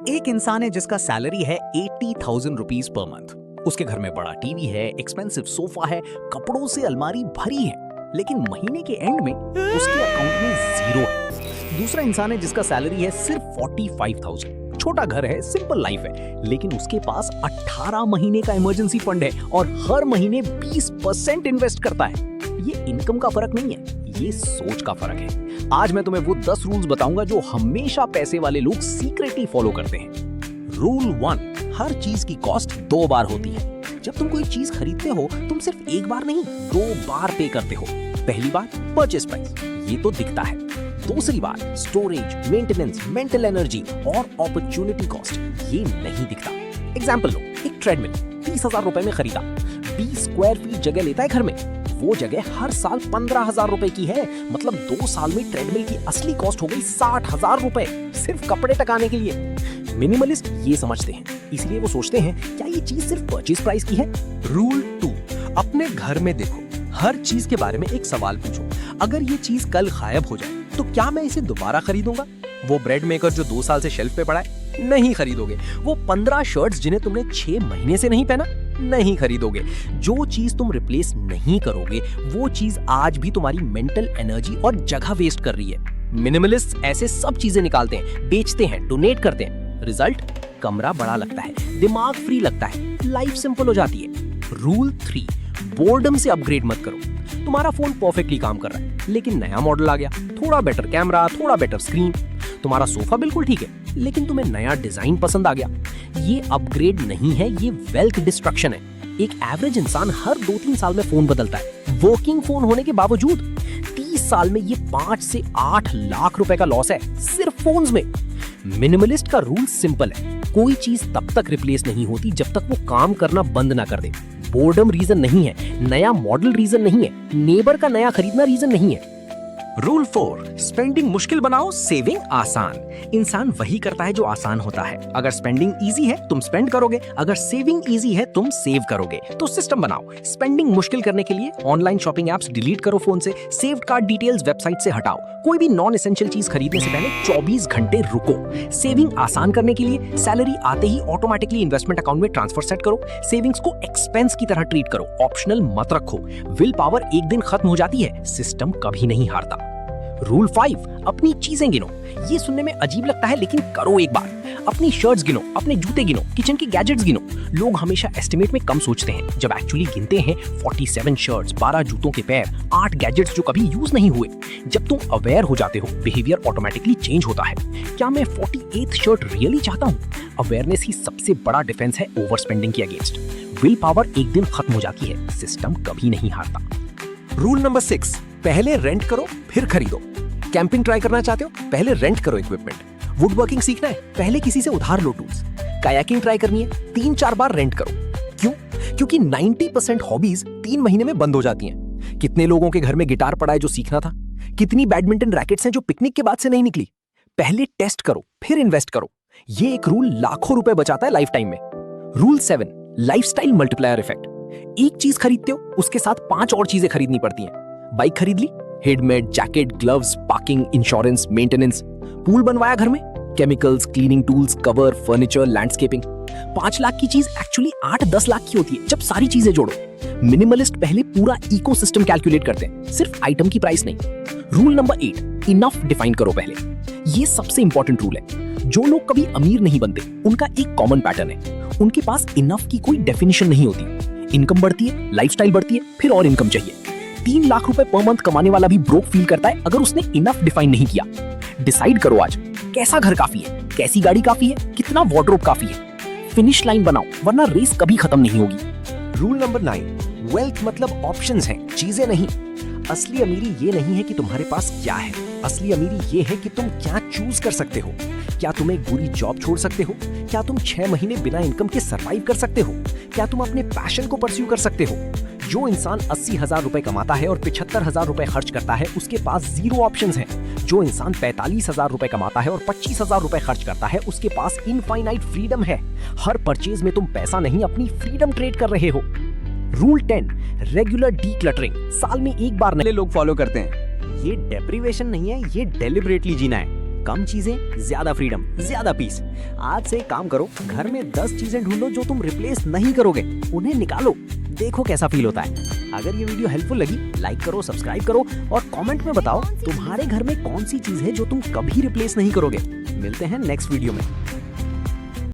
एक इंसान है जिसका सैलरी है 80,000 रुपीज पर मंथ। उसके घर में बड़ा टीवी है, एक्सपेंसिव सोफा है, कपड़ों से अलमारी भरी है, लेकिन महीने के एंड में उसके अकाउंट में जीरो है। दूसरा इंसान है जिसका सैलरी है सिर्फ 45,000, छोटा घर है, सिंपल लाइफ है, लेकिन उसके पास 18 महीने का इमरजेंसी फंड है और हर महीने 20% इन्वेस्ट करता है। ये इनकम का फर्क नहीं है, ये सोच का फर्क है। आज मैं तुम्हें वो 10 रूल्स बताऊंगा जो हमेशा पैसे वाले लोग सीक्रेटली फॉलो करते हैं। रूल 1, हर चीज की कॉस्ट 2 बार होती है। जब तुम कोई चीज खरीदते हो तुम सिर्फ एक बार नहीं 2 बार पे करते हो। पहली बार परचेस प्राइस, ये तो दिखता है। दूसरी बार स्टोरेज, मेंटेनेंस, मेंटल एनर्जी और अपॉर्चुनिटी कॉस्ट, ये नहीं दिखता। एग्जाम्पल लो, एक ट्रेडमिल 30,000 रुपए में खरीदा, 20 स्क्वायर फीट जगह लेता है घर में। वो जगह हर साल 15,000 रुपए की है, मतलब 2 साल में ट्रेडमिल की असली कॉस्ट हो गई 60,000 रुपए, सिर्फ कपड़े टकाने के लिए। मिनिमलिस्ट ये समझते हैं, इसलिए वो सोचते हैं क्या ये चीज सिर्फ परचेज प्राइस की है। रूल 2, अपने घर में देखो, हर चीज के बारे में एक सवाल पूछो। अगर ये चीज कल गायब हो जाए तो क्या मैं इसे दोबारा खरीदूंगा? वो ब्रेड मेकर जो 2 साल से शेल्फ पे पड़ा है, नहीं खरीदोगे। वो 15 शर्ट्स जिन्हें तुमने 6 महीने से नहीं पहना, नहीं खरीदोगे। जो चीज तुम रिप्लेस नहीं करोगे वो चीज आज भी तुम्हारी मेंटल एनर्जी और जगह वेस्ट कर रही है। मिनिमलिस्ट ऐसे सब चीजें निकालते हैं, बेचते हैं, डोनेट करते हैं। रिजल्ट, कमरा बड़ा लगता है, दिमाग फ्री लगता है, लाइफ सिंपल हो जाती है। रूल 3, बोर्डम से अपग्रेड मत करो। तुम्हारा फोन परफेक्टली काम कर रहा है, लेकिन नया मॉडल आ गया, थोड़ा बेटर कैमरा, थोड़ा बेटर स्क्रीन। तुम्हारा सोफा बिल्कुल ठीक है, लेकिन तुम्हें नया डिजाइन पसंद आ गया। ये अपग्रेड नहीं है, ये वेल्थ डिस्ट्रक्शन है। एक एवरेज इंसान हर 2-3 साल में फोन बदलता है, वर्किंग फोन होने के बावजूद। 30 साल में ये 5 से 8 लाख रुपए का लॉस है सिर्फ फोन्स में। मिनिमलिस्ट का रूल सिंपल है, कोई चीज तब तक रिप्लेस नहीं होती जब तक वो काम करना बंद ना कर दे। बोर्डम रीजन नहीं है, नया मॉडल रीजन नहीं है, नेबर का नया खरीदना रीजन नहीं है। रूल 4, स्पेंडिंग मुश्किल बनाओ, सेविंग आसान। इंसान वही करता है जो आसान होता है। अगर स्पेंडिंग इजी है तुम स्पेंड करोगे, अगर सेविंग इजी है तुम सेव करोगे। तो सिस्टम बनाओ। स्पेंडिंग मुश्किल करने के लिए ऑनलाइन शॉपिंग एप्स डिलीट करो फोन से, सेव्ड कार्ड डिटेल्स वेबसाइट से हटाओ। कोई भी नॉन एसेंशियल चीज खरीदने से पहले 24 घंटे रुको। सेविंग आसान करने के लिए सैलरी आते ही ऑटोमेटिकली इन्वेस्टमेंट अकाउंट में ट्रांसफर सेट करो। सेविंग्स को एक्सपेंस की तरह ट्रीट करो, ऑप्शनल मत रखो। विल पावर एक दिन खत्म हो जाती है, सिस्टम कभी नहीं हारता। रूल 5, अपनी चीजें गिनो। ये सुनने में अजीब लगता है, लेकिन करो एक बार। अपनी शर्ट्स गिनो, अपने जूते गिनो, किचन के गैजेट्स गिनो। लोग हमेशा एस्टिमेट में कम सोचते हैं, जब एक्चुअली गिनते हैं 47 शर्ट्स, 12 जूतों के पैर, 8 गैजेट्स जो कभी यूज नहीं हुए। जब तुम अवेयर हो जाते हो, बिहेवियर ऑटोमेटिकली चेंज होता है। क्या मैं 48th शर्ट रियली चाहता हूँ? अवेयरनेस ही सबसे बड़ा डिफेंस है ओवर स्पेंडिंग के अगेंस्ट। विल पावर एक दिन खत्म हो जाती है, सिस्टम कभी नहीं हारता। रूल नंबर 6, पहले रेंट करो फिर खरीदो। कैंपिंग ट्राई करना चाहते हो? पहले रेंट करो इक्विपमेंट। वुड वर्किंग सीखना है? पहले किसी से उधार लो टूल्स। कायाकिंग ट्राई करनी है? 3-4 बार रेंट करो। क्यों? क्योंकि 90% हॉबीज 3 महीने में बंद हो जाती हैं। कितने लोगों के घर में गिटार पड़ा है जो सीखना था? कितनी बैडमिंटन रैकेट्स हैं जो पिकनिक के बाद से नहीं निकली? पहले टेस्ट करो फिर इन्वेस्ट करो। ये एक रूल लाखों रुपए बचाता है लाइफ टाइम में। Rule 7, lifestyle multiplier effect. एक चीज खरीदते हो उसके साथ 5 और चीजें खरीदनी पड़ती हैं। बाइक खरीद ली, helmet, jacket, gloves, parking, insurance, maintenance. Pool बनवाया घर में, chemicals, cleaning tools, cover, furniture, landscaping. 5 lakh की चीज एक्चुअली 8-10 लाख की होती है जब सारी चीजें जोड़ो। मिनिमलिस्ट पहले पूरा इकोसिस्टम कैलकुलेट करते हैं, सिर्फ आइटम की प्राइस नहीं। रूल नंबर 8, इनफ डिफाइन करो पहले। ये सबसे इंपॉर्टेंट रूल है। जो लोग कभी अमीर नहीं बनते उनका एक कॉमन पैटर्न है, उनके पास इनफ की कोई डेफिनेशन नहीं होती। इनकम बढ़ती है, लाइफस्टाइल बढ़ती है, फिर और इनकम चाहिए। 3 लाख रुपए पर मंथ कमाने वाला भी ब्रोक फील करता है अगर उसने इनफ डिफाइन नहीं किया। डिसाइड करो आज, कैसा घर काफी है, कैसी गाड़ी काफी है, कितना वार्डरोब काफी है। फिनिश लाइन बनाओ, वरना रेस कभी खत्म नहीं होगी। रूल नंबर 9, वेल्थ मतलब ऑप्शंस हैं, चीजें नहीं। असली अमीरी ये नहीं है कि तुम्हारे पास क्या है, असली अमीरी ये है कि तुम क्या चूज कर सकते हो। क्या तुम एक बुरी जॉब छोड़ सकते हो? क्या तुम 6 महीने बिना इनकम के सरवाइव कर सकते हो? क्या तुम अपने पैशन को परस्यू कर सकते हो? जो इंसान 80,000 रुपए कमाता है और 75,000 रुपए खर्च करता है उसके पास 0 ऑप्शंस हैं। जो इंसान 45,000 रुपए कमाता है और 25,000 रुपए खर्च करता है उसके पास इनफाइनाइट फ्रीडम है। हर परचेज में तुम पैसा नहीं अपनी फ्रीडम ट्रेड कर रहे हो। Rule 10, regular decluttering. साल में एक बार नए लोग फॉलो करते हैं। ये डेप्रिवेशन नहीं है, ये डेलिबरेटली जीना है। कम चीजें, ज्यादा फ्रीडम, ज्यादा पीस। आज से काम करो, घर में 10 चीजें ढूंढो जो तुम रिप्लेस नहीं करोगे, उन्हें निकालो, देखो कैसा फील होता है। अगर ये वीडियो हेल्पफुल लगी, लाइक करो, सब्सक्राइब करो और कमेंट में बताओ तुम्हारे घर में कौन सी चीज है जो तुम कभी रिप्लेस नहीं करोगे। मिलते हैं नेक्स्ट वीडियो में।